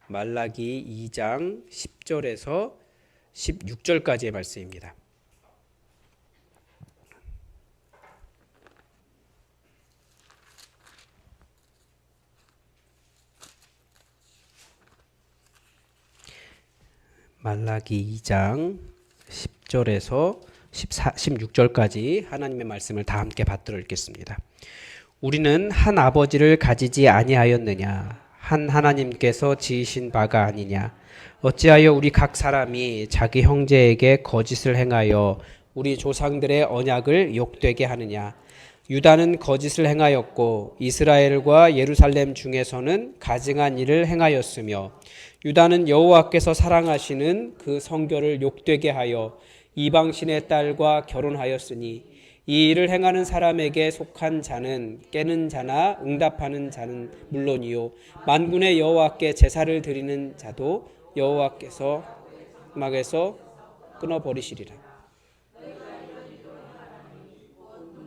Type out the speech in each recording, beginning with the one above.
말라기 2장 10절에서 16절까지의 말씀입니다. 말라기 2장 10절에서 16절까지 하나님의 말씀을 다 함께 받들어 읽겠습니다. 우리는 한 아버지를 가지지 아니하였느냐? 한 하나님께서 지으신 바가 아니냐? 어찌하여 우리 각 사람이 자기 형제에게 거짓을 행하여 우리 조상들의 언약을 욕되게 하느냐? 유다는 거짓을 행하였고 이스라엘과 예루살렘 중에서는 가증한 일을 행하였으며 유다는 여호와께서 사랑하시는 그 성결을 욕되게 하여 이방신의 딸과 결혼하였으니 이 일을 행하는 사람에게 속한 자는 깨는 자나 응답하는 자는 물론이요 만군의 여호와께 제사를 드리는 자도 여호와께서 막에서 끊어버리시리라.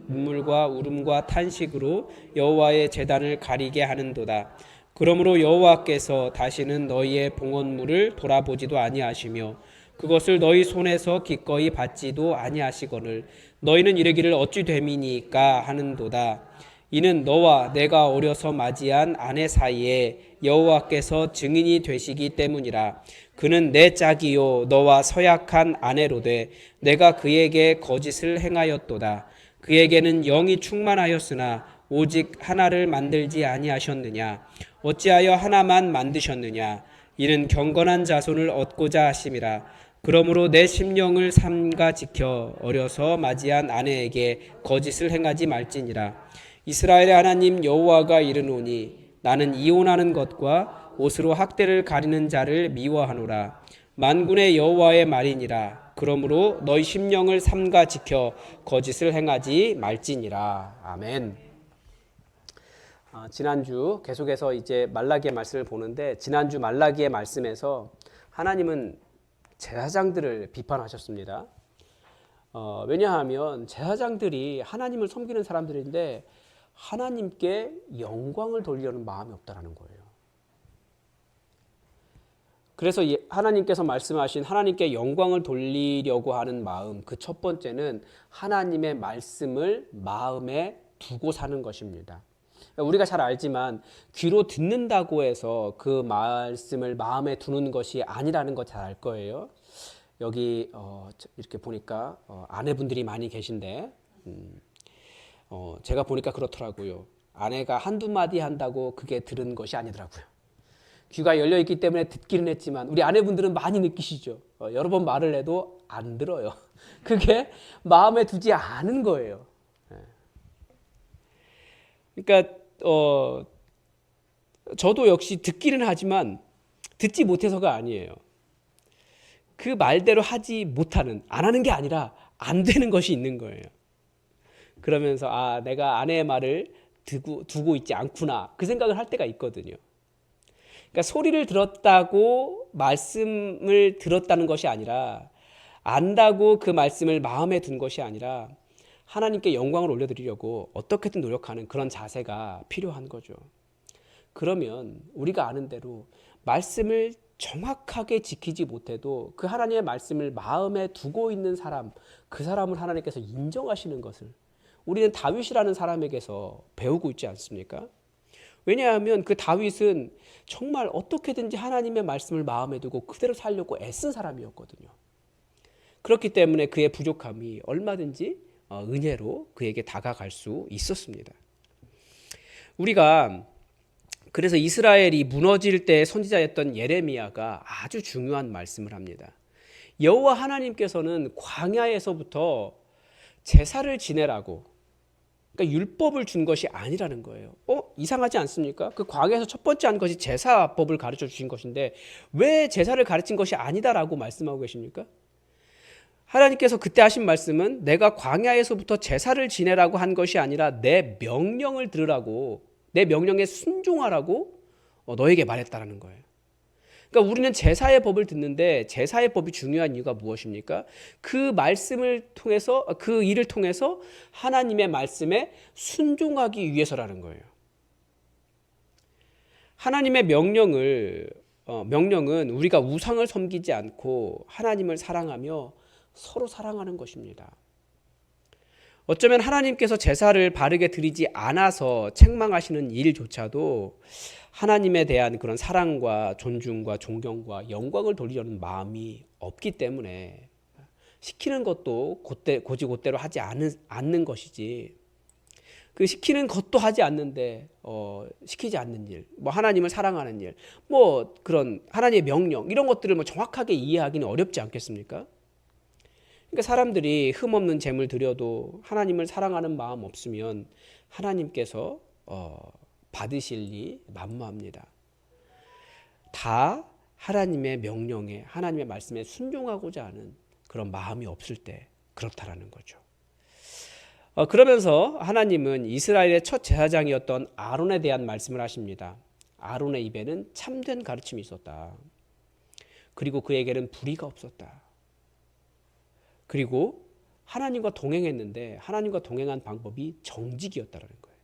눈물과 울음과 탄식으로 여호와의 제단을 가리게 하는도다. 그러므로 여호와께서 다시는 너희의 봉헌물을 돌아보지도 아니하시며 그것을 너희 손에서 기꺼이 받지도 아니하시거늘 너희는 이르기를 어찌 됨이니까 하는도다. 이는 너와 내가 어려서 맞이한 아내 사이에 여호와께서 증인이 되시기 때문이라. 그는 내 짝이요 너와 서약한 아내로되 내가 그에게 거짓을 행하였도다. 그에게는 영이 충만하였으나 오직 하나를 만들지 아니하셨느냐? 어찌하여 하나만 만드셨느냐? 이는 경건한 자손을 얻고자 하심이라. 그러므로 내 심령을 삼가 지켜 어려서 맞이한 아내에게 거짓을 행하지 말지니라. 이스라엘의 하나님 여호와가 이르노니 나는 이혼하는 것과 옷으로 학대를 가리는 자를 미워하노라. 만군의 여호와의 말이니라. 그러므로 너희 심령을 삼가 지켜 거짓을 행하지 말지니라. 아멘. 지난주 계속해서 이제 말라기의 말씀을 보는데 지난주 말라기의 말씀에서 하나님은 제사장들을 비판하셨습니다. 왜냐하면 제사장들이 하나님을 섬기는 사람들인데 하나님께 영광을 돌리려는 마음이 없다는 거예요. 그래서 하나님께서 말씀하신 하나님께 영광을 돌리려고 하는 마음, 그 첫 번째는 하나님의 말씀을 마음에 두고 사는 것입니다. 우리가 잘 알지만 귀로 듣는다고 해서 그 말씀을 마음에 두는 것이 아니라는 거 잘 알 거예요. 여기 이렇게 보니까 아내분들이 많이 계신데 제가 보니까 그렇더라고요. 아내가 한두 마디 한다고 그게 들은 것이 아니더라고요. 귀가 열려있기 때문에 듣기는 했지만 우리 아내분들은 많이 느끼시죠. 여러 번 말을 해도 안 들어요. 그게 마음에 두지 않은 거예요. 그러니까 저도 역시 듣기는 하지만 듣지 못해서가 아니에요. 그 말대로 하지 못하는, 안 하는 게 아니라 안 되는 것이 있는 거예요. 그러면서 내가 아내의 말을 두고 있지 않구나 그 생각을 할 때가 있거든요. 그러니까 소리를 들었다고 말씀을 들었다는 것이 아니라 안다고 그 말씀을 마음에 둔 것이 아니라 하나님께 영광을 올려드리려고 어떻게든 노력하는 그런 자세가 필요한 거죠. 그러면 우리가 아는 대로 말씀을 정확하게 지키지 못해도 그 하나님의 말씀을 마음에 두고 있는 사람, 그 사람을 하나님께서 인정하시는 것을 우리는 다윗이라는 사람에게서 배우고 있지 않습니까? 왜냐하면 그 다윗은 정말 어떻게든지 하나님의 말씀을 마음에 두고 그대로 살려고 애쓴 사람이었거든요. 그렇기 때문에 그의 부족함이 얼마든지 은혜로 그에게 다가갈 수 있었습니다. 우리가 그래서 이스라엘이 무너질 때 선지자였던 예레미야가 아주 중요한 말씀을 합니다. 여호와 하나님께서는 광야에서부터 제사를 지내라고, 그러니까 율법을 준 것이 아니라는 거예요. 이상하지 않습니까? 그 광야에서 첫 번째 한 것이 제사법을 가르쳐 주신 것인데 왜 제사를 가르친 것이 아니다라고 말씀하고 계십니까? 하나님께서 그때 하신 말씀은 내가 광야에서부터 제사를 지내라고 한 것이 아니라 내 명령을 들으라고, 내 명령에 순종하라고 너에게 말했다라는 거예요. 그러니까 우리는 제사의 법을 듣는데 제사의 법이 중요한 이유가 무엇입니까? 그 말씀을 통해서, 그 일을 통해서 하나님의 말씀에 순종하기 위해서라는 거예요. 하나님의 명령은 우리가 우상을 섬기지 않고 하나님을 사랑하며 서로 사랑하는 것입니다. 어쩌면 하나님께서 제사를 바르게 드리지 않아서 책망하시는 일조차도 하나님에 대한 그런 사랑과 존중과 존경과 영광을 돌리려는 마음이 없기 때문에 시키는 것도 곧대로 하지 않는 것이지, 그 시키는 것도 하지 않는데 시키지 않는 일, 뭐 하나님을 사랑하는 일, 뭐 그런 하나님의 명령 이런 것들을 뭐 정확하게 이해하기는 어렵지 않겠습니까? 그러니까 사람들이 흠없는 재물 드려도 하나님을 사랑하는 마음 없으면 하나님께서 받으실 리 만무합니다. 다 하나님의 명령에, 하나님의 말씀에 순종하고자 하는 그런 마음이 없을 때 그렇다라는 거죠. 그러면서 하나님은 이스라엘의 첫 제사장이었던 아론에 대한 말씀을 하십니다. 아론의 입에는 참된 가르침이 있었다. 그리고 그에게는 불의가 없었다. 그리고 하나님과 동행했는데 하나님과 동행한 방법이 정직이었다는 거예요.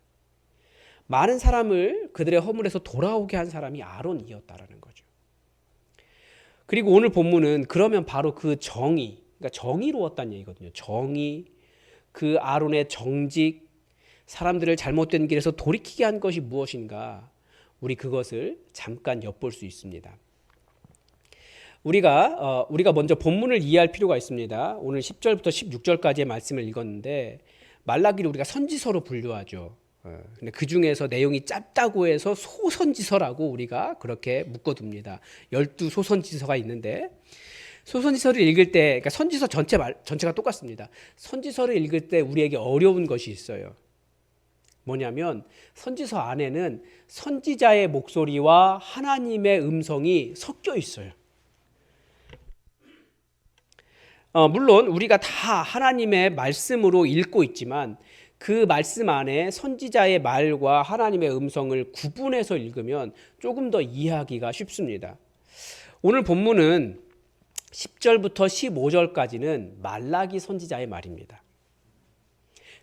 많은 사람을 그들의 허물에서 돌아오게 한 사람이 아론이었다는 거죠. 그리고 오늘 본문은 그러면 바로 그 정의, 그러니까 정의로웠다는 얘기거든요. 정의, 그 아론의 정직, 사람들을 잘못된 길에서 돌이키게 한 것이 무엇인가, 우리 그것을 잠깐 엿볼 수 있습니다. 우리가 먼저 본문을 이해할 필요가 있습니다. 오늘 10절부터 16절까지의 말씀을 읽었는데 말라기를 우리가 선지서로 분류하죠. 근데 그 중에서 내용이 짧다고 해서 소선지서라고 우리가 그렇게 묶어둡니다. 12소선지서가 있는데, 소선지서를 읽을 때, 그러니까 선지서 전체가 똑같습니다. 선지서를 읽을 때 우리에게 어려운 것이 있어요. 뭐냐면 선지서 안에는 선지자의 목소리와 하나님의 음성이 섞여 있어요. 물론 우리가 다 하나님의 말씀으로 읽고 있지만 그 말씀 안에 선지자의 말과 하나님의 음성을 구분해서 읽으면 조금 더 이해하기가 쉽습니다. 오늘 본문은 10절부터 15절까지는 말라기 선지자의 말입니다.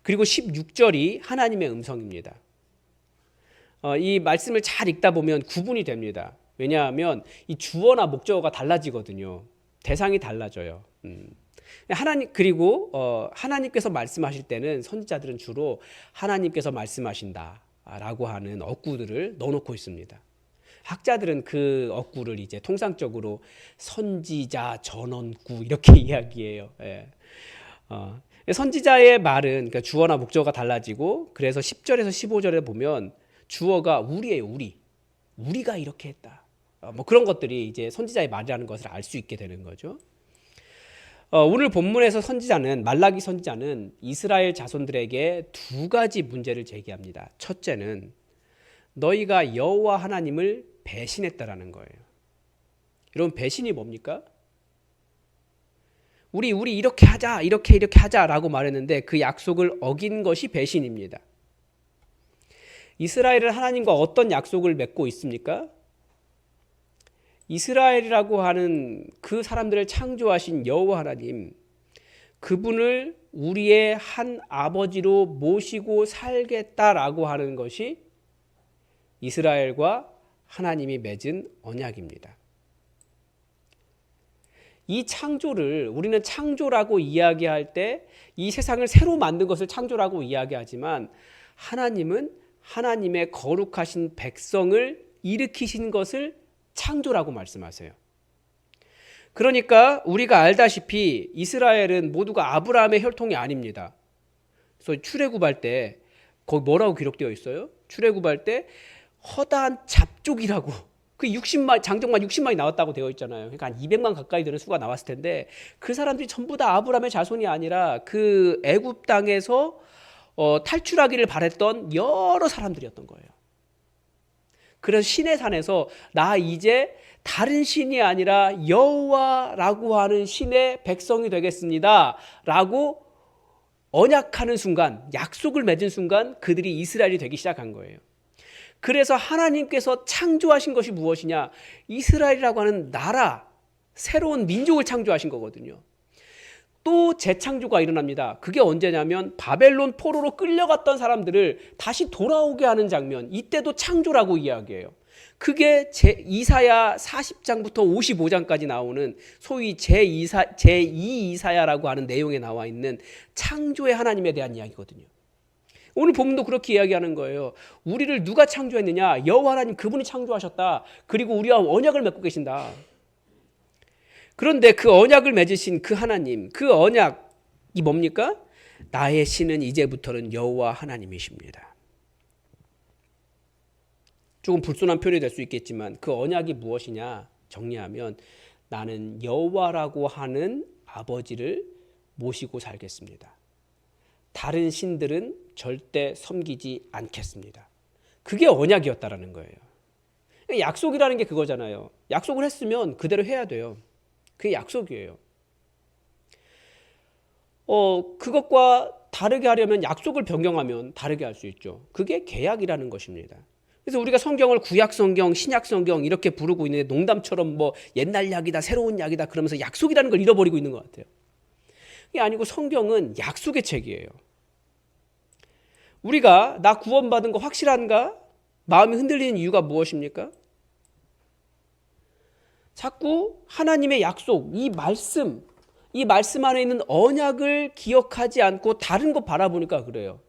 그리고 16절이 하나님의 음성입니다. 이 말씀을 잘 읽다 보면 구분이 됩니다. 왜냐하면 이 주어나 목적어가 달라지거든요. 대상이 달라져요. 그리고 하나님께서 말씀하실 때는 선지자들은 주로 하나님께서 말씀하신다라고 하는 어구들을 넣어놓고 있습니다. 학자들은 그 어구를 이제 통상적으로 선지자 전언구 이렇게 이야기해요. 예. 선지자의 말은, 그러니까 주어나 목적어가 달라지고, 그래서 10절에서 15절에 보면 주어가 우리예요. 우리가 이렇게 했다. 뭐 그런 것들이 이제 선지자의 말이라는 것을 알 수 있게 되는 거죠. 오늘 본문에서 말라기 선지자는 이스라엘 자손들에게 두 가지 문제를 제기합니다. 첫째는 너희가 여호와 하나님을 배신했다라는 거예요. 여러분, 배신이 뭡니까? 우리 이렇게 하자, 이렇게 하자라고 말했는데 그 약속을 어긴 것이 배신입니다. 이스라엘은 하나님과 어떤 약속을 맺고 있습니까? 이스라엘이라고 하는 그 사람들을 창조하신 여호와 하나님, 그분을 우리의 한 아버지로 모시고 살겠다라고 하는 것이 이스라엘과 하나님이 맺은 언약입니다. 이 창조를 우리는 창조라고 이야기할 때 이 세상을 새로 만든 것을 창조라고 이야기하지만, 하나님은 하나님의 거룩하신 백성을 일으키신 것을 창조라고 말씀하세요. 그러니까 우리가 알다시피 이스라엘은 모두가 아브라함의 혈통이 아닙니다. 그래서 출애굽할 때 거기 뭐라고 기록되어 있어요? 출애굽할 때 허다한 잡족이라고, 그 60만, 장정만 60만이 나왔다고 되어 있잖아요. 그러니까 한 200만 가까이 되는 수가 나왔을 텐데 그 사람들이 전부 다 아브라함의 자손이 아니라 그 애굽 땅에서 탈출하기를 바랬던 여러 사람들이었던 거예요. 그래서 시내 산에서 나 이제 다른 신이 아니라 여호와라고 하는 신의 백성이 되겠습니다 라고 언약하는 순간, 약속을 맺은 순간 그들이 이스라엘이 되기 시작한 거예요. 그래서 하나님께서 창조하신 것이 무엇이냐? 이스라엘이라고 하는 나라, 새로운 민족을 창조하신 거거든요. 또 재창조가 일어납니다. 그게 언제냐면 바벨론 포로로 끌려갔던 사람들을 다시 돌아오게 하는 장면, 이때도 창조라고 이야기해요. 그게 이사야 40장부터 55장까지 나오는 소위 제2 이사야라고 하는 내용에 나와 있는 창조의 하나님에 대한 이야기거든요. 오늘 본문도 그렇게 이야기하는 거예요. 우리를 누가 창조했느냐? 여호와 하나님 그분이 창조하셨다. 그리고 우리와 언약을 맺고 계신다. 그런데 그 언약을 맺으신 그 하나님, 그 언약이 뭡니까? 나의 신은 이제부터는 여호와 하나님이십니다. 조금 불순한 표현이 될 수 있겠지만 그 언약이 무엇이냐 정리하면 나는 여호와라고 하는 아버지를 모시고 살겠습니다. 다른 신들은 절대 섬기지 않겠습니다. 그게 언약이었다라는 거예요. 약속이라는 게 그거잖아요. 약속을 했으면 그대로 해야 돼요. 그게 약속이에요. 그것과 다르게 하려면 약속을 변경하면 다르게 할 수 있죠. 그게 계약이라는 것입니다. 그래서 우리가 성경을 구약 성경, 신약 성경 이렇게 부르고 있는데 농담처럼 뭐 옛날 약이다, 새로운 약이다 그러면서 약속이라는 걸 잃어버리고 있는 것 같아요. 그게 아니고 성경은 약속의 책이에요. 우리가 나 구원받은 거 확실한가? 마음이 흔들리는 이유가 무엇입니까? 자꾸 하나님의 약속, 이 말씀 안에 있는 언약을 기억하지 않고 다른 거 바라보니까 그래요.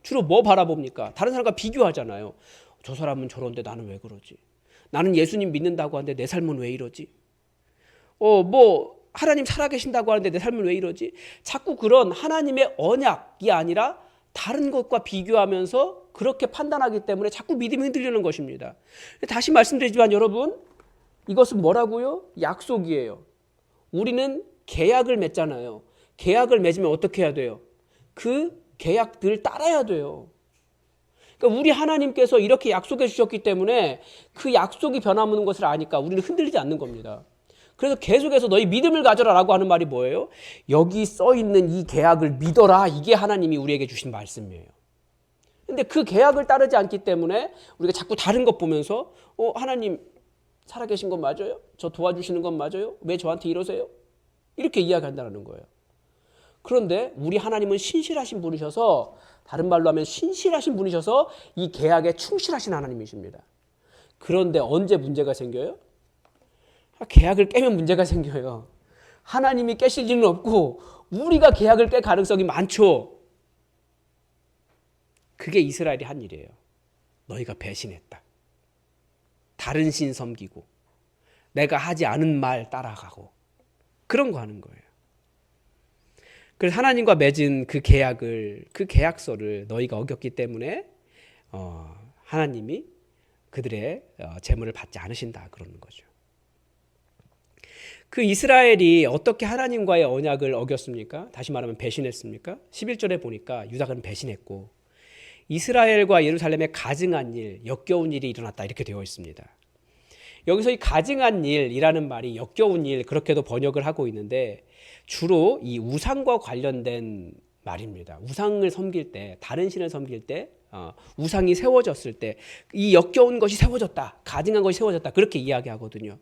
주로 뭐 바라봅니까? 다른 사람과 비교하잖아요. 저 사람은 저런데 나는 왜 그러지? 나는 예수님 믿는다고 하는데 내 삶은 왜 이러지? 하나님 살아계신다고 하는데 내 삶은 왜 이러지? 자꾸 그런 하나님의 언약이 아니라 다른 것과 비교하면서 그렇게 판단하기 때문에 자꾸 믿음이 흔들리는 것입니다. 다시 말씀드리지만 여러분, 이것은 뭐라고요? 약속이에요. 우리는 계약을 맺잖아요. 계약을 맺으면 어떻게 해야 돼요? 그 계약들 따라야 돼요. 그러니까 우리 하나님께서 이렇게 약속해 주셨기 때문에 그 약속이 변함없는 것을 아니까 우리는 흔들리지 않는 겁니다. 그래서 계속해서 너희 믿음을 가져라라고 하는 말이 뭐예요? 여기 써 있는 이 계약을 믿어라. 이게 하나님이 우리에게 주신 말씀이에요. 근데 그 계약을 따르지 않기 때문에 우리가 자꾸 다른 것 보면서 하나님 살아계신 건 맞아요? 저 도와주시는 건 맞아요? 왜 저한테 이러세요? 이렇게 이야기한다는 거예요. 그런데 우리 하나님은 신실하신 분이셔서, 다른 말로 하면 신실하신 분이셔서 이 계약에 충실하신 하나님이십니다. 그런데 언제 문제가 생겨요? 계약을 깨면 문제가 생겨요. 하나님이 깨실 일은 없고 우리가 계약을 깰 가능성이 많죠. 그게 이스라엘이 한 일이에요. 너희가 배신했다. 다른 신 섬기고 내가 하지 않은 말 따라가고 그런 거 하는 거예요. 그래서 하나님과 맺은 그 계약서를 너희가 어겼기 때문에 하나님이 그들의 재물을 받지 않으신다 그러는 거죠. 그 이스라엘이 어떻게 하나님과의 언약을 어겼습니까? 다시 말하면 배신했습니까? 11절에 보니까 유다는 배신했고 이스라엘과 예루살렘에 가증한 일, 역겨운 일이 일어났다 이렇게 되어 있습니다. 여기서 이 가증한 일이라는 말이 역겨운 일 그렇게도 번역을 하고 있는데 주로 이 우상과 관련된 말입니다. 우상을 섬길 때, 다른 신을 섬길 때 우상이 세워졌을 때 이 역겨운 것이 세워졌다, 가증한 것이 세워졌다 그렇게 이야기하거든요.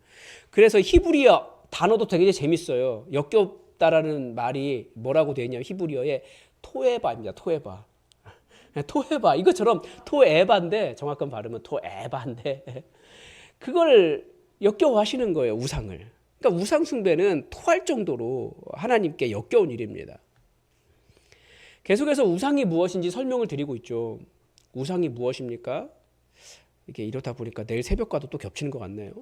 그래서 히브리어 단어도 되게 재밌어요. 역겹다라는 말이 뭐라고 되어 있냐면 히브리어에 토에바입니다. 토에바 이것처럼 토에바인데 정확한 발음은 토에바인데 그걸 역겨워하시는 거예요. 우상을. 그러니까 우상 숭배는 토할 정도로 하나님께 역겨운 일입니다. 계속해서 우상이 무엇인지 설명을 드리고 있죠. 우상이 무엇입니까? 이게 이렇다 보니까 내일 새벽과도 또 겹치는 것 같네요.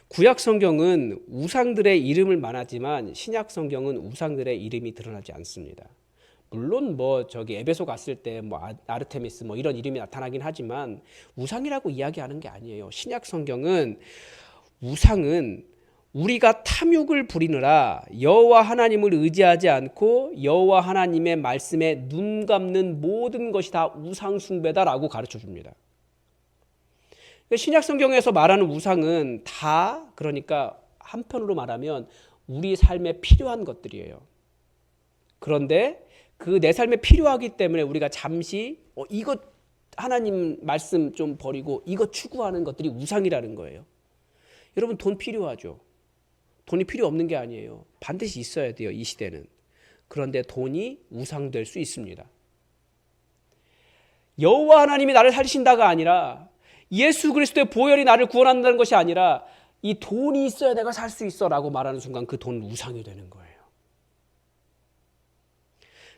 구약 성경은 우상들의 이름을 말하지만 신약 성경은 우상들의 이름이 드러나지 않습니다. 물론 에베소 갔을 때 아르테미스 이런 이름이 나타나긴 하지만 우상이라고 이야기하는 게 아니에요. 신약 성경은 우상은 우리가 탐욕을 부리느라 여호와 하나님을 의지하지 않고 여호와 하나님의 말씀에 눈 감는 모든 것이 다 우상 숭배다라고 가르쳐 줍니다. 신약 성경에서 말하는 우상은 다 그러니까 한편으로 말하면 우리 삶에 필요한 것들이에요. 그런데 그 내 삶에 필요하기 때문에 우리가 잠시 이것 하나님 말씀 좀 버리고 이것 추구하는 것들이 우상이라는 거예요. 여러분 돈 필요하죠. 돈이 필요 없는 게 아니에요. 반드시 있어야 돼요. 이 시대는. 그런데 돈이 우상될 수 있습니다. 여호와 하나님이 나를 살리신다가 아니라 예수 그리스도의 보혈이 나를 구원한다는 것이 아니라 이 돈이 있어야 내가 살 수 있어 라고 말하는 순간 그 돈은 우상이 되는 거예요.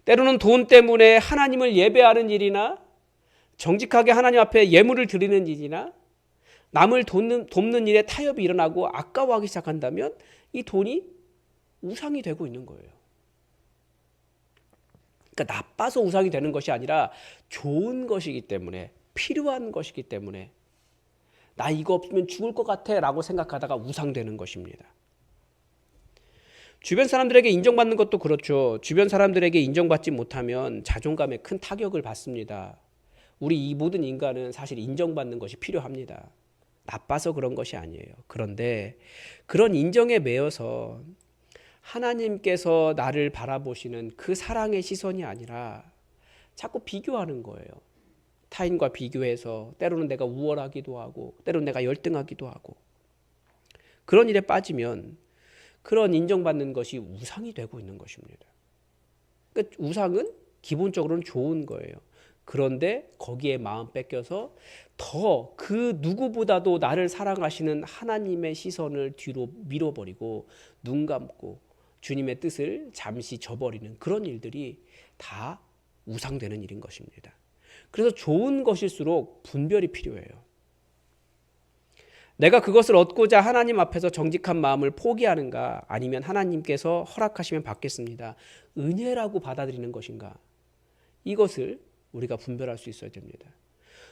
때로는 돈 때문에 하나님을 예배하는 일이나 정직하게 하나님 앞에 예물을 드리는 일이나 남을 돕는 일에 타협이 일어나고 아까워하기 시작한다면 이 돈이 우상이 되고 있는 거예요. 그러니까 나빠서 우상이 되는 것이 아니라 좋은 것이기 때문에, 필요한 것이기 때문에 나 이거 없으면 죽을 것 같아 라고 생각하다가 우상되는 것입니다. 주변 사람들에게 인정받는 것도 그렇죠. 주변 사람들에게 인정받지 못하면 자존감에 큰 타격을 받습니다. 우리 이 모든 인간은 사실 인정받는 것이 필요합니다. 나빠서 그런 것이 아니에요. 그런데 그런 인정에 매여서 하나님께서 나를 바라보시는 그 사랑의 시선이 아니라 자꾸 비교하는 거예요. 타인과 비교해서 때로는 내가 우월하기도 하고 때로는 내가 열등하기도 하고 그런 일에 빠지면 그런 인정받는 것이 우상이 되고 있는 것입니다. 그러니까 우상은 기본적으로는 좋은 거예요. 그런데 거기에 마음 뺏겨서 더 그 누구보다도 나를 사랑하시는 하나님의 시선을 뒤로 밀어버리고 눈 감고 주님의 뜻을 잠시 저버리는 그런 일들이 다 우상되는 일인 것입니다. 그래서 좋은 것일수록 분별이 필요해요. 내가 그것을 얻고자 하나님 앞에서 정직한 마음을 포기하는가 아니면 하나님께서 허락하시면 받겠습니다. 은혜라고 받아들이는 것인가 이것을 우리가 분별할 수 있어야 됩니다.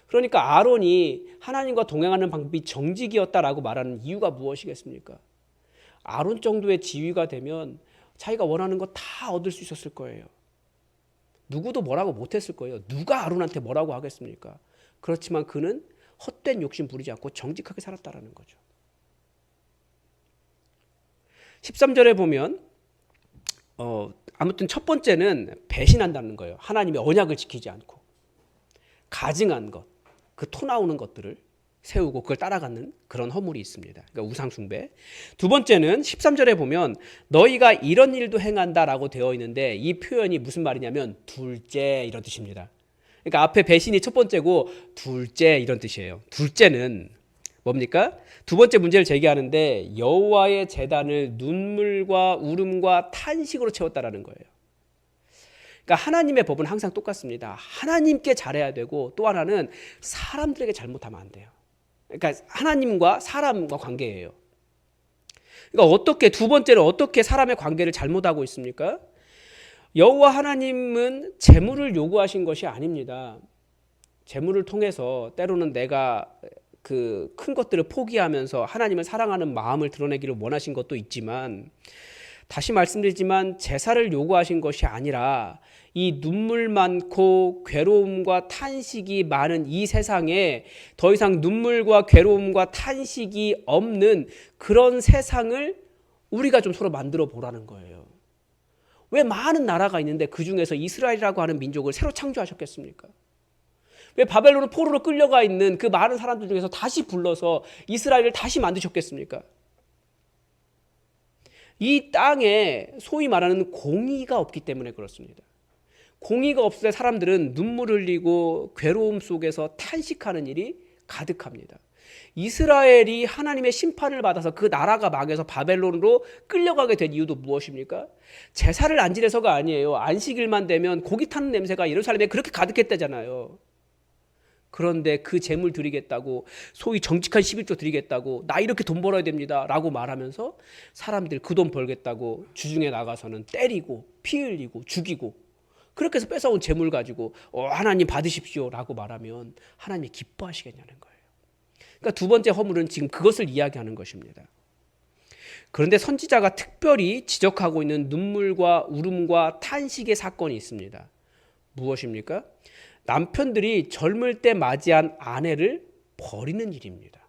그러니까 아론이 하나님과 동행하는 방법이 정직이었다라고 말하는 이유가 무엇이겠습니까? 아론 정도의 지위가 되면 자기가 원하는 거 다 얻을 수 있었을 거예요. 누구도 뭐라고 못했을 거예요. 누가 아론한테 뭐라고 하겠습니까? 그렇지만 그는 헛된 욕심 부리지 않고 정직하게 살았다라는 거죠. 13절에 보면 아무튼 첫 번째는 배신한다는 거예요. 하나님의 언약을 지키지 않고 가증한 것, 그 토 나오는 것들을 세우고 그걸 따라가는 그런 허물이 있습니다. 그러니까 우상숭배. 두 번째는 13절에 보면 너희가 이런 일도 행한다라고 되어 있는데 이 표현이 무슨 말이냐면 둘째 이런 뜻입니다. 그러니까 앞에 배신이 첫 번째고 둘째 이런 뜻이에요. 둘째는 뭡니까? 두 번째 문제를 제기하는데 여호와의 제단을 눈물과 울음과 탄식으로 채웠다라는 거예요. 그러니까 하나님의 법은 항상 똑같습니다. 하나님께 잘해야 되고 또 하나는 사람들에게 잘못하면 안 돼요. 그러니까 하나님과 사람과 관계예요. 그러니까 어떻게 두 번째는 어떻게 사람의 관계를 잘못하고 있습니까? 여호와 하나님은 재물을 요구하신 것이 아닙니다. 재물을 통해서 때로는 내가 그 큰 것들을 포기하면서 하나님을 사랑하는 마음을 드러내기를 원하신 것도 있지만 다시 말씀드리지만 제사를 요구하신 것이 아니라 이 눈물 많고 괴로움과 탄식이 많은 이 세상에 더 이상 눈물과 괴로움과 탄식이 없는 그런 세상을 우리가 좀 서로 만들어 보라는 거예요. 왜 많은 나라가 있는데 그 중에서 이스라엘이라고 하는 민족을 새로 창조하셨겠습니까? 왜 바벨론 포로로 끌려가 있는 그 많은 사람들 중에서 다시 불러서 이스라엘을 다시 만드셨겠습니까? 이 땅에 소위 말하는 공의가 없기 때문에 그렇습니다. 공의가 없을 때 사람들은 눈물 흘리고 괴로움 속에서 탄식하는 일이 가득합니다. 이스라엘이 하나님의 심판을 받아서 그 나라가 망해서 바벨론으로 끌려가게 된 이유도 무엇입니까? 제사를 안 지내서가 아니에요. 안식일만 되면 고기 타는 냄새가 예루살렘에 그렇게 가득했다잖아요. 그런데 그 재물 드리겠다고 소위 정직한 11조 드리겠다고 나 이렇게 돈 벌어야 됩니다 라고 말하면서 사람들 그 돈 벌겠다고 주중에 나가서는 때리고 피 흘리고 죽이고 그렇게 해서 뺏어온 재물 가지고 하나님 받으십시오 라고 말하면 하나님이 기뻐하시겠냐는 거예요. 그러니까 두 번째 허물은 지금 그것을 이야기하는 것입니다. 그런데 선지자가 특별히 지적하고 있는 눈물과 울음과 탄식의 사건이 있습니다. 무엇입니까? 남편들이 젊을 때 맞이한 아내를 버리는 일입니다.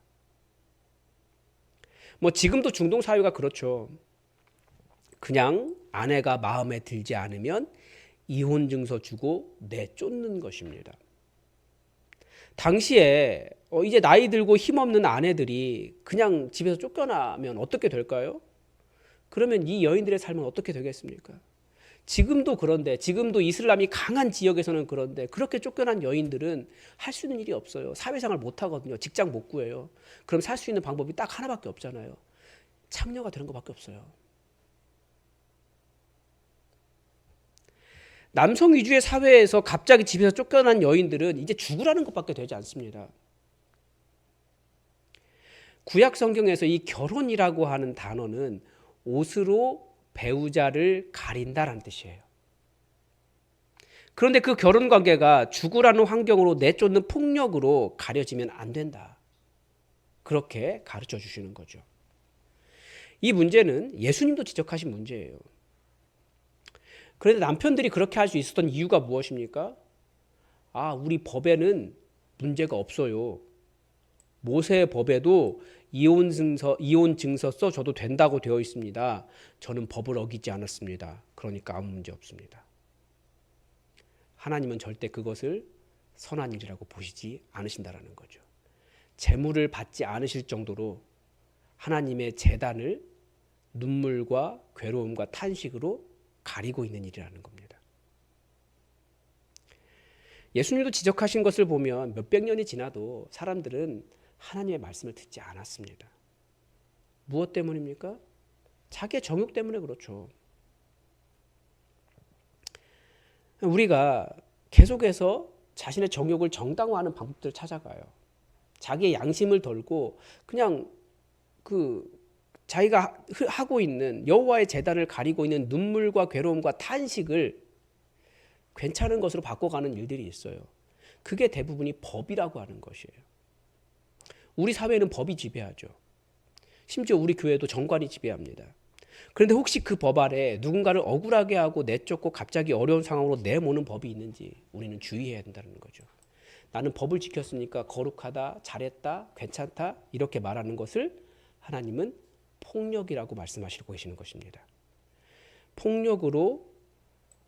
지금도 중동 사회가 그렇죠. 그냥 아내가 마음에 들지 않으면 이혼 증서 주고 내쫓는 것입니다. 당시에 이제 나이 들고 힘없는 아내들이 그냥 집에서 쫓겨나면 어떻게 될까요? 그러면 이 여인들의 삶은 어떻게 되겠습니까? 지금도 그런데, 지금도 이슬람이 강한 지역에서는 그런데 그렇게 쫓겨난 여인들은 할 수 있는 일이 없어요. 사회생활 못 하거든요. 직장 못 구해요. 그럼 살 수 있는 방법이 딱 하나밖에 없잖아요. 창녀가 되는 것밖에 없어요. 남성 위주의 사회에서 갑자기 집에서 쫓겨난 여인들은 이제 죽으라는 것밖에 되지 않습니다. 구약 성경에서 이 결혼이라고 하는 단어는 옷으로 배우자를 가린다라는 뜻이에요. 그런데 그 결혼 관계가 죽으라는 환경으로 내쫓는 폭력으로 가려지면 안 된다. 그렇게 가르쳐 주시는 거죠. 이 문제는 예수님도 지적하신 문제예요. 그런데 남편들이 그렇게 할 수 있었던 이유가 무엇입니까? 우리 법에는 문제가 없어요. 모세의 법에도 이혼 증서 써줘도 된다고 되어 있습니다. 저는 법을 어기지 않았습니다. 그러니까 아무 문제 없습니다. 하나님은 절대 그것을 선한 일이라고 보시지 않으신다라는 거죠. 재물을 받지 않으실 정도로 하나님의 제단을 눈물과 괴로움과 탄식으로 가리고 있는 일이라는 겁니다. 예수님도 지적하신 것을 보면 몇백 년이 지나도 사람들은 하나님의 말씀을 듣지 않았습니다. 무엇 때문입니까? 자기의 정욕 때문에 그렇죠. 우리가 계속해서 자신의 정욕을 정당화하는 방법들을 찾아가요. 자기의 양심을 덜고 그냥 자기가 하고 있는 여호와의 제단을 가리고 있는 눈물과 괴로움과 탄식을 괜찮은 것으로 바꿔가는 일들이 있어요. 그게 대부분이 법이라고 하는 것이에요. 우리 사회는 법이 지배하죠. 심지어 우리 교회도 정관이 지배합니다. 그런데 혹시 그 법 아래 누군가를 억울하게 하고 내쫓고 갑자기 어려운 상황으로 내모는 법이 있는지 우리는 주의해야 된다는 거죠. 나는 법을 지켰으니까 거룩하다, 잘했다, 괜찮다 이렇게 말하는 것을 하나님은 폭력이라고 말씀하시고 계시는 것입니다.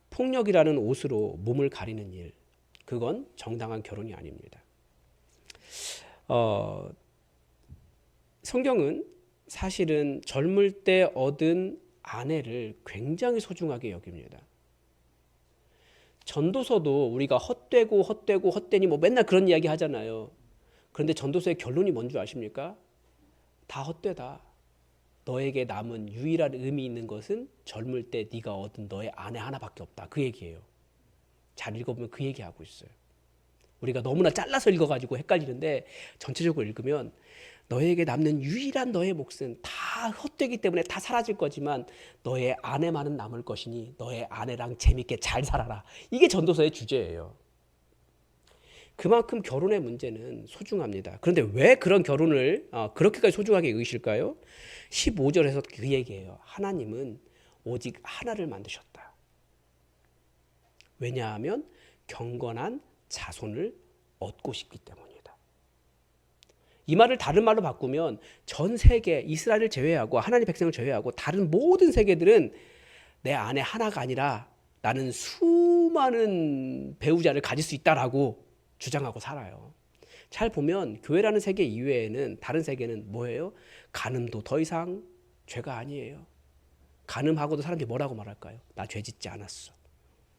폭력이라는 옷으로 몸을 가리는 일, 그건 정당한 결혼이 아닙니다. 성경은 사실은 젊을 때 얻은 아내를 굉장히 소중하게 여깁니다. 전도서도 우리가 헛되니 맨날 그런 이야기 하잖아요. 그런데 전도서의 결론이 뭔지 아십니까? 다 헛되다. 너에게 남은 유일한 의미 있는 것은 젊을 때 네가 얻은 너의 아내 하나밖에 없다. 그 얘기예요. 잘 읽어보면 그 얘기하고 있어요. 우리가 너무나 잘라서 읽어가지고 헷갈리는데 전체적으로 읽으면 너에게 남는 유일한 너의 몫은 다 헛되기 때문에 다 사라질 거지만 너의 아내만은 남을 것이니 너의 아내랑 재밌게 잘 살아라. 이게 전도서의 주제예요. 그만큼 결혼의 문제는 소중합니다. 그런데 왜 그런 결혼을 그렇게까지 소중하게 여기실까요? 15절에서 그 얘기예요. 하나님은 오직 하나를 만드셨다. 왜냐하면 경건한 자손을 얻고 싶기 때문이다. 이 말을 다른 말로 바꾸면 전 세계, 이스라엘을 제외하고 하나님의 백성을 제외하고 다른 모든 세계들은 내 아내 하나가 아니라 나는 수많은 배우자를 가질 수 있다라고 주장하고 살아요. 잘 보면 교회라는 세계 이외에는 다른 세계는 뭐예요? 간음도 더 이상 죄가 아니에요. 간음하고도 사람들이 뭐라고 말할까요? 나 죄 짓지 않았어.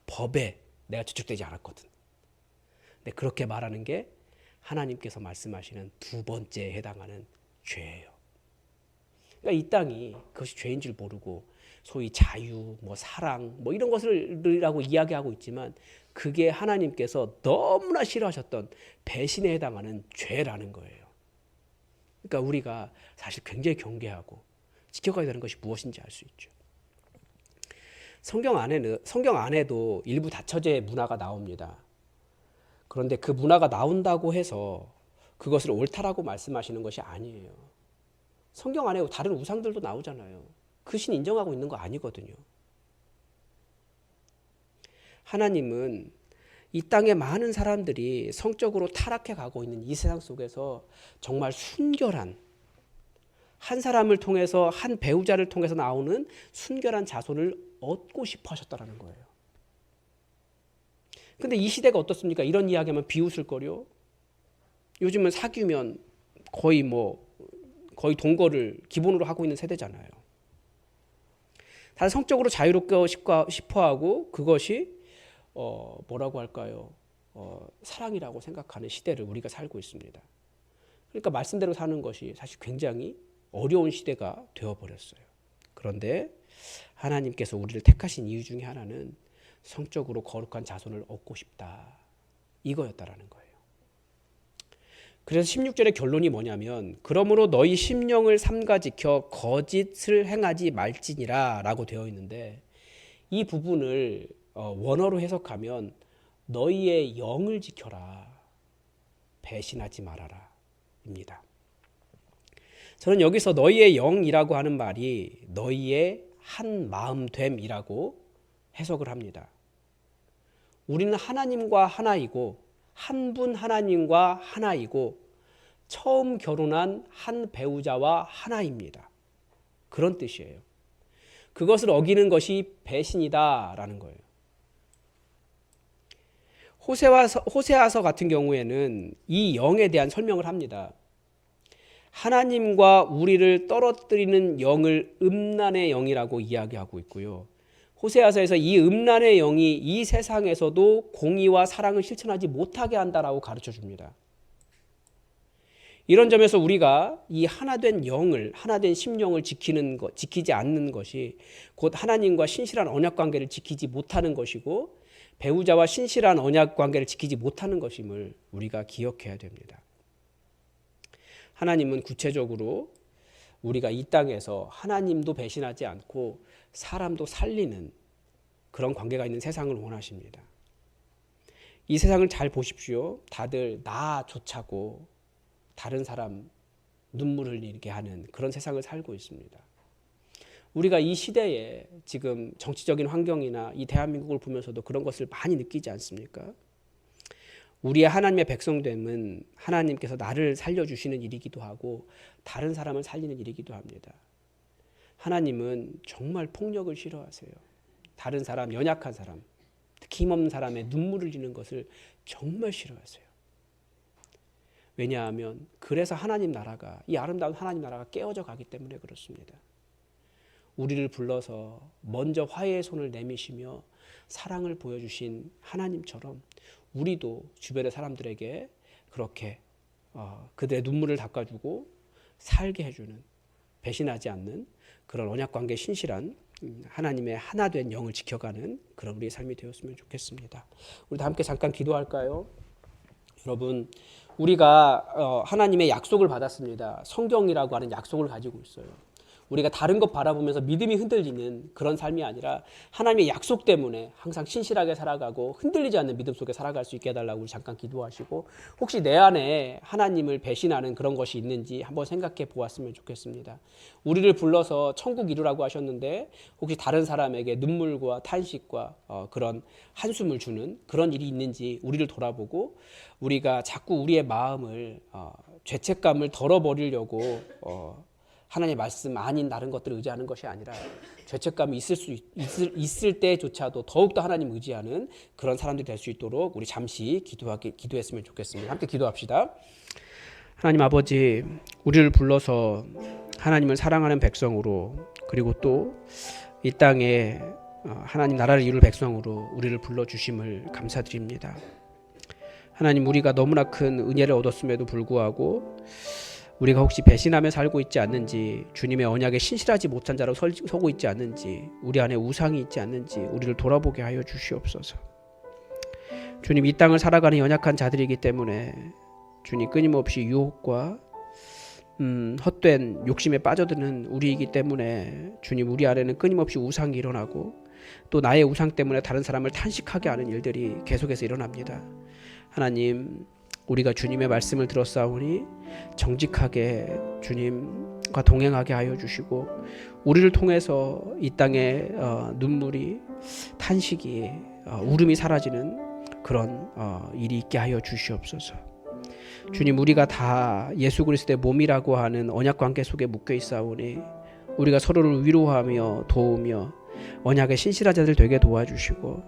법에 내가 저촉되지 않았거든. 근데 그렇게 말하는 게 하나님께서 말씀하시는 두 번째에 해당하는 죄예요. 그러니까 이 땅이 그것이 죄인 줄 모르고 소위 자유, 사랑, 이런 것을이라고 이야기하고 있지만 그게 하나님께서 너무나 싫어하셨던 배신에 해당하는 죄라는 거예요. 그러니까 우리가 사실 굉장히 경계하고 지켜가야 되는 것이 무엇인지 알 수 있죠. 성경 안에도 일부 다처제 문화가 나옵니다. 그런데 그 문화가 나온다고 해서 그것을 옳다라고 말씀하시는 것이 아니에요. 성경 안에 다른 우상들도 나오잖아요. 그 신 인정하고 있는 거 아니거든요. 하나님은 이 땅의 많은 사람들이 성적으로 타락해 가고 있는 이 세상 속에서 정말 순결한 한 사람을 통해서 한 배우자를 통해서 나오는 순결한 자손을 얻고 싶어 하셨다는 거예요. 근데 이 시대가 어떻습니까? 이런 이야기하면 비웃을 거려. 요즘은 사귀면 거의 동거를 기본으로 하고 있는 세대잖아요. 다들 성적으로 자유롭게 싶어하고 그것이 뭐라고 할까요? 사랑이라고 생각하는 시대를 우리가 살고 있습니다. 그러니까 말씀대로 사는 것이 사실 굉장히 어려운 시대가 되어버렸어요. 그런데 하나님께서 우리를 택하신 이유 중에 하나는 성적으로 거룩한 자손을 얻고 싶다, 이거였다라는 거예요. 그래서 16절의 결론이 뭐냐면 그러므로 너희 심령을 삼가 지켜 거짓을 행하지 말지니라 라고 되어 있는데, 이 부분을 원어로 해석하면 너희의 영을 지켜라, 배신하지 말아라 입니다. 저는 여기서 너희의 영이라고 하는 말이 너희의 한 마음됨이라고 해석을 합니다. 우리는 하나님과 하나이고 한 분 하나님과 하나이고 처음 결혼한 한 배우자와 하나입니다. 그런 뜻이에요. 그것을 어기는 것이 배신이다라는 거예요. 호세아서 같은 경우에는 이 영에 대한 설명을 합니다. 하나님과 우리를 떨어뜨리는 영을 음란의 영이라고 이야기하고 있고요. 호세아서에서 이 음란의 영이 이 세상에서도 공의와 사랑을 실천하지 못하게 한다라고 가르쳐 줍니다. 이런 점에서 우리가 이 하나된 영을, 하나된 심령을 지키지 않는 것이 곧 하나님과 신실한 언약 관계를 지키지 못하는 것이고 배우자와 신실한 언약 관계를 지키지 못하는 것임을 우리가 기억해야 됩니다. 하나님은 구체적으로 우리가 이 땅에서 하나님도 배신하지 않고 사람도 살리는 그런 관계가 있는 세상을 원하십니다. 이 세상을 잘 보십시오. 다들 나 좋자고 다른 사람 눈물 흘리게 하는 그런 세상을 살고 있습니다. 우리가 이 시대에 지금 정치적인 환경이나 이 대한민국을 보면서도 그런 것을 많이 느끼지 않습니까? 우리의 하나님의 백성됨은 하나님께서 나를 살려주시는 일이기도 하고 다른 사람을 살리는 일이기도 합니다. 하나님은 정말 폭력을 싫어하세요. 다른 사람, 연약한 사람, 특히 힘없는 사람의 눈물을 흘리는 것을 정말 싫어하세요. 왜냐하면 그래서 하나님 나라가, 이 아름다운 하나님 나라가 깨어져 가기 때문에 그렇습니다. 우리를 불러서 먼저 화해의 손을 내미시며 사랑을 보여주신 하나님처럼 우리도 주변의 사람들에게 그렇게 그들의 눈물을 닦아주고 살게 해주는, 배신하지 않는 그런 언약관계 신실한 하나님의 하나된 영을 지켜가는 그런 우리의 삶이 되었으면 좋겠습니다. 우리 다 함께 잠깐 기도할까요? 여러분, 우리가 하나님의 약속을 받았습니다. 성경이라고 하는 약속을 가지고 있어요. 우리가 다른 것 바라보면서 믿음이 흔들리는 그런 삶이 아니라 하나님의 약속 때문에 항상 신실하게 살아가고 흔들리지 않는 믿음 속에 살아갈 수 있게 해달라고 우리 잠깐 기도하시고, 혹시 내 안에 하나님을 배신하는 그런 것이 있는지 한번 생각해 보았으면 좋겠습니다. 우리를 불러서 천국 이루라고 하셨는데 혹시 다른 사람에게 눈물과 탄식과 그런 한숨을 주는 그런 일이 있는지 우리를 돌아보고, 우리가 자꾸 우리의 마음을 죄책감을 덜어버리려고 하나님의 말씀 아닌 다른 것들을 의지하는 것이 아니라 죄책감이 있을 때조차도 더욱더 하나님 의지하는 그런 사람들이 될 수 있도록 우리 잠시 기도했으면 좋겠습니다. 함께 기도합시다. 하나님 아버지, 우리를 불러서 하나님을 사랑하는 백성으로, 그리고 또 이 땅에 하나님 나라를 이룰 백성으로 우리를 불러주심을 감사드립니다. 하나님, 우리가 너무나 큰 은혜를 얻었음에도 불구하고 우리가 혹시 배신하며 살고 있지 않는지, 주님의 언약에 신실하지 못한 자로 서고 있지 않는지, 우리 안에 우상이 있지 않는지 우리를 돌아보게 하여 주시옵소서. 주님, 이 땅을 살아가는 연약한 자들이기 때문에 주님, 끊임없이 유혹과 헛된 욕심에 빠져드는 우리이기 때문에 주님, 우리 안에는 끊임없이 우상이 일어나고 또 나의 우상 때문에 다른 사람을 탄식하게 하는 일들이 계속해서 일어납니다. 하나님, 우리가 주님의 말씀을 들었사오니 정직하게 주님과 동행하게 하여 주시고, 우리를 통해서 이 땅에 눈물이, 탄식이, 울음이 사라지는 그런 일이 있게 하여 주시옵소서. 주님, 우리가 다 예수 그리스도의 몸이라고 하는 언약관계 속에 묶여 있사오니 우리가 서로를 위로하며 도우며 언약의 신실한 자들 되게 도와주시고,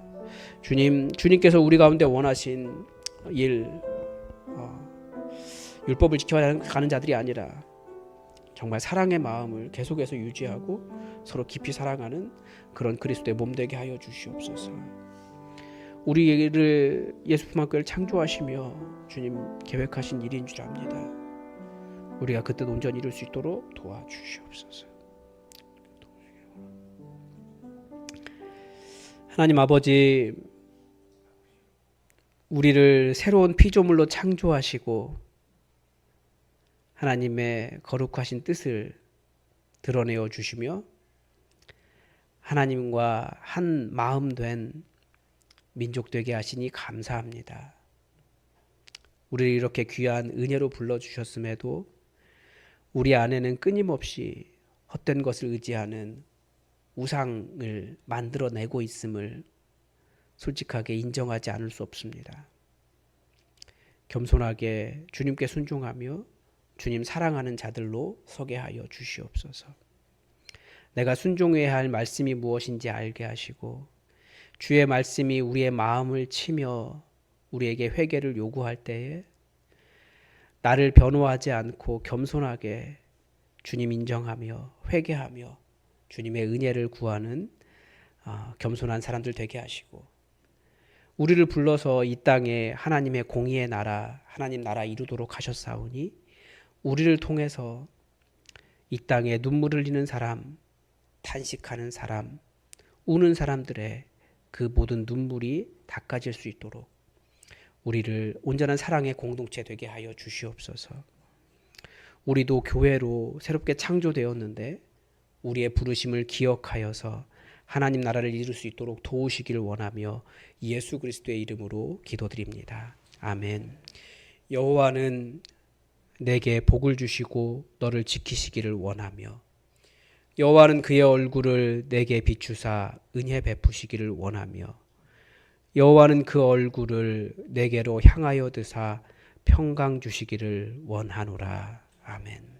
주님께서 우리 가운데 원하신 일, 율법을 지켜가는 자들이 아니라 정말 사랑의 마음을 계속해서 유지하고 서로 깊이 사랑하는 그런 그리스도의 몸 되게 하여 주시옵소서. 우리를 예수품학교를 창조하시며 주님 계획하신 일인 줄 압니다. 우리가 그뜻 온전히 이룰 수 있도록 도와주시옵소서. 하나님 아버지, 우리를 새로운 피조물로 창조하시고 하나님의 거룩하신 뜻을 드러내어 주시며 하나님과 한 마음 된 민족 되게 하시니 감사합니다. 우리를 이렇게 귀한 은혜로 불러주셨음에도 우리 안에는 끊임없이 헛된 것을 의지하는 우상을 만들어내고 있음을 솔직하게 인정하지 않을 수 없습니다. 겸손하게 주님께 순종하며 주님 사랑하는 자들로 서게 하여 주시옵소서. 내가 순종해야 할 말씀이 무엇인지 알게 하시고 주의 말씀이 우리의 마음을 치며 우리에게 회개를 요구할 때에 나를 변호하지 않고 겸손하게 주님 인정하며 회개하며 주님의 은혜를 구하는 겸손한 사람들 되게 하시고 우리를 불러서 이 땅에 하나님의 공의의 나라, 하나님 나라 이루도록 하셨사오니 우리를 통해서 이 땅에 눈물을 흘리는 사람, 탄식하는 사람, 우는 사람들의 그 모든 눈물이 닦아질 수 있도록 우리를 온전한 사랑의 공동체 되게 하여 주시옵소서. 우리도 교회로 새롭게 창조되었는데 우리의 부르심을 기억하여서 하나님 나라를 이룰 수 있도록 도우시기를 원하며 예수 그리스도의 이름으로 기도드립니다. 아멘. 여호와는 내게 복을 주시고 너를 지키시기를 원하며 여호와는 그의 얼굴을 내게 비추사 은혜 베푸시기를 원하며 여호와는 그 얼굴을 내게로 향하여 드사 평강 주시기를 원하노라. 아멘.